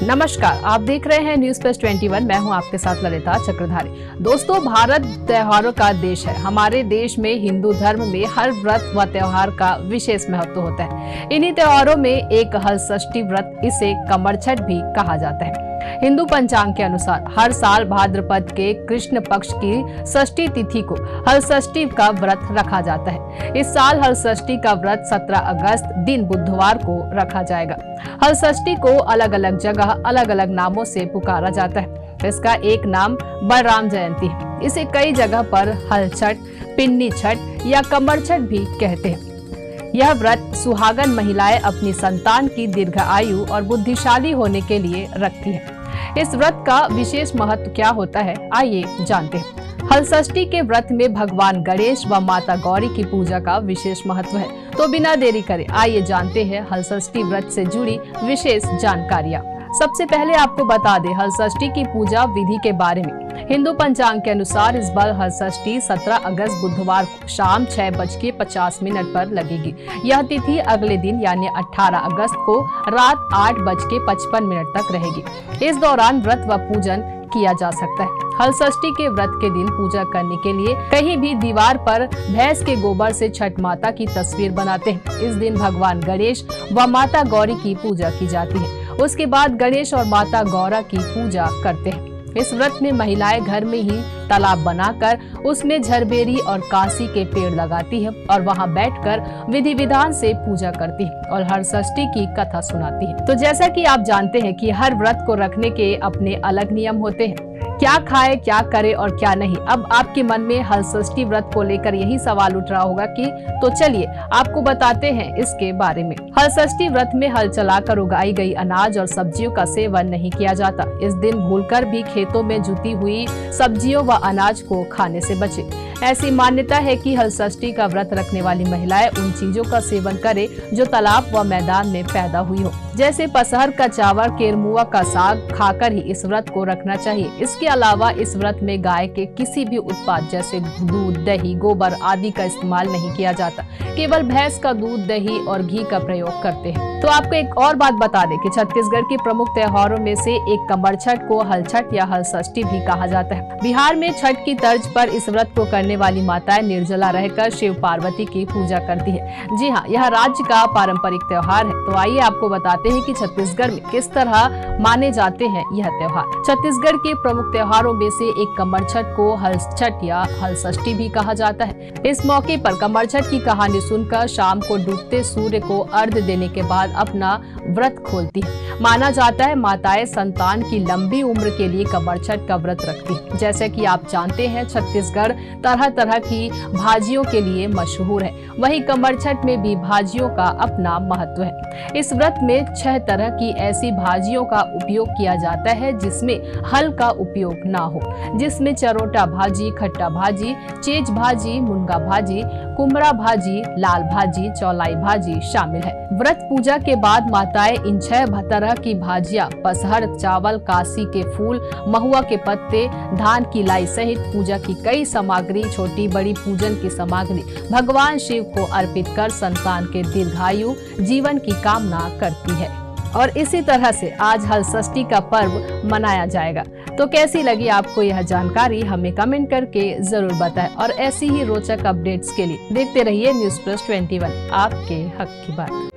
नमस्कार, आप देख रहे हैं न्यूज प्लस 21। मैं हूं आपके साथ ललिता चक्रधारी। दोस्तों, भारत त्योहारों का देश है। हमारे देश में हिंदू धर्म में हर व्रत व त्योहार का विशेष महत्व होता है। इन्हीं त्योहारों में एक हलषष्ठी व्रत, इसे कमर छठ भी कहा जाता है। हिंदू पंचांग के अनुसार हर साल भाद्रपद के कृष्ण पक्ष की षष्ठी तिथि को हलषष्ठी का व्रत रखा जाता है। इस साल हलषष्ठी का व्रत 17 अगस्त दिन बुधवार को रखा जाएगा। हलषष्ठी को अलग अलग जगह अलग अलग नामों से पुकारा जाता है। इसका एक नाम बलराम जयंती है। इसे कई जगह पर हल छठ, पिन्नी छठ या कमर छठ भी कहते हैं। यह व्रत सुहागन महिलाएं अपनी संतान की दीर्घ आयु और बुद्धिशाली होने के लिए रखती है। इस व्रत का विशेष महत्व क्या होता है, आइए जानते हैं। हलषष्ठी के व्रत में भगवान गणेश व माता गौरी की पूजा का विशेष महत्व है। तो बिना देरी करे आइए जानते हैं हलषष्ठी व्रत से जुड़ी विशेष जानकारियाँ। सबसे पहले आपको बता दें हलषष्ठी की पूजा विधि के बारे में। हिंदू पंचांग के अनुसार इस बार हलषष्ठी 17 अगस्त बुधवार को शाम 6:50 पर लगेगी। यह तिथि अगले दिन यानी 18 अगस्त को रात 8:55 तक रहेगी। इस दौरान व्रत व पूजन किया जा सकता है। हलषष्ठी के व्रत के दिन पूजा करने के लिए कहीं भी दीवार पर भैंस के गोबर से छठ माता की तस्वीर बनाते हैं। इस दिन भगवान गणेश व माता गौरी की पूजा की जाती है। उसके बाद गणेश और माता गौरा की पूजा करते हैं। इस व्रत में महिलाएं घर में ही तालाब बनाकर उसमें झरबेरी और काशी के पेड़ लगाती है और वहां बैठकर विधि विधान से पूजा करती है और हलषष्ठी की कथा सुनाती है। तो जैसा कि आप जानते हैं कि हर व्रत को रखने के अपने अलग नियम होते हैं। क्या खाए, क्या करे और क्या नहीं। अब आपके मन में हलषष्ठी व्रत को लेकर यही सवाल उठ रहा होगा कि तो चलिए आपको बताते हैं इसके बारे में। हलषष्ठी व्रत में हल चलाकर उगाई गई अनाज और सब्जियों का सेवन नहीं किया जाता। इस दिन भूलकर भी खेतों में जुती हुई सब्जियों व अनाज को खाने से बचे। ऐसी मान्यता है कि हलषष्ठी का व्रत रखने वाली महिलाएं उन चीजों का सेवन करे जो तालाब व मैदान में पैदा हुई हो, जैसे पसहर का चावल, केरमुआ का साग खाकर ही इस व्रत को रखना चाहिए। इसके अलावा इस व्रत में गाय के किसी भी उत्पाद जैसे दूध, दही, गोबर आदि का इस्तेमाल नहीं किया जाता। केवल भैंस का दूध, दही और घी का प्रयोग करते हैं। तो आपको एक और बात बता दें कि छत्तीसगढ़ के प्रमुख त्योहारों में से एक कमर छठ को हल छठ या हलषष्ठी भी कहा जाता है। बिहार में छठ की तर्ज पर इस व्रत को करने वाली माताएं निर्जला रहकर शिव पार्वती की पूजा करती है। जी हाँ, यह राज्य का पारंपरिक त्योहार है। तो आइए आपको बताते हैं कि छत्तीसगढ़ में किस तरह माने जाते हैं यह त्योहार। छत्तीसगढ़ के प्रमुख त्योहारों में से एक कमर छठ को हल छठ या हलषष्ठी भी कहा जाता है। इस मौके पर कमर छठ की कहानी सुनकर शाम को डूबते सूर्य को अर्घ्य देने के बाद अपना व्रत खोलती है। माना जाता है माताएं संतान की लंबी उम्र के लिए कमर छठ का व्रत रखती है। जैसे कि आप जानते हैं छत्तीसगढ़ तरह तरह की भाजियों के लिए मशहूर है। वहीं कमर छठ में भी भाजियों का अपना महत्व है। इस व्रत में 6 तरह की ऐसी भाजियों का उपयोग किया जाता है जिसमें हल का उपयोग ना हो, जिसमें चरोटा भाजी, खट्टा भाजी, चेज भाजी, मुनगा भाजी, कुमड़ा भाजी, लाल भाजी, चौलाई भाजी शामिल है। व्रत पूजा के बाद माताएं इन 6 तरह की भाजियां पसहर चावल, काशी के फूल, महुआ के पत्ते, धान की लाई सहित पूजा की कई सामग्री, छोटी बड़ी पूजन की सामग्री भगवान शिव को अर्पित कर संतान के दीर्घायु जीवन की कामना करती है। और इसी तरह से आज हलषष्ठी का पर्व मनाया जाएगा। तो कैसी लगी आपको यह जानकारी, हमें कमेंट करके जरूर बताएं। और ऐसी ही रोचक अपडेट्स के लिए देखते रहिए न्यूज प्लस 21, आपके हक की बात।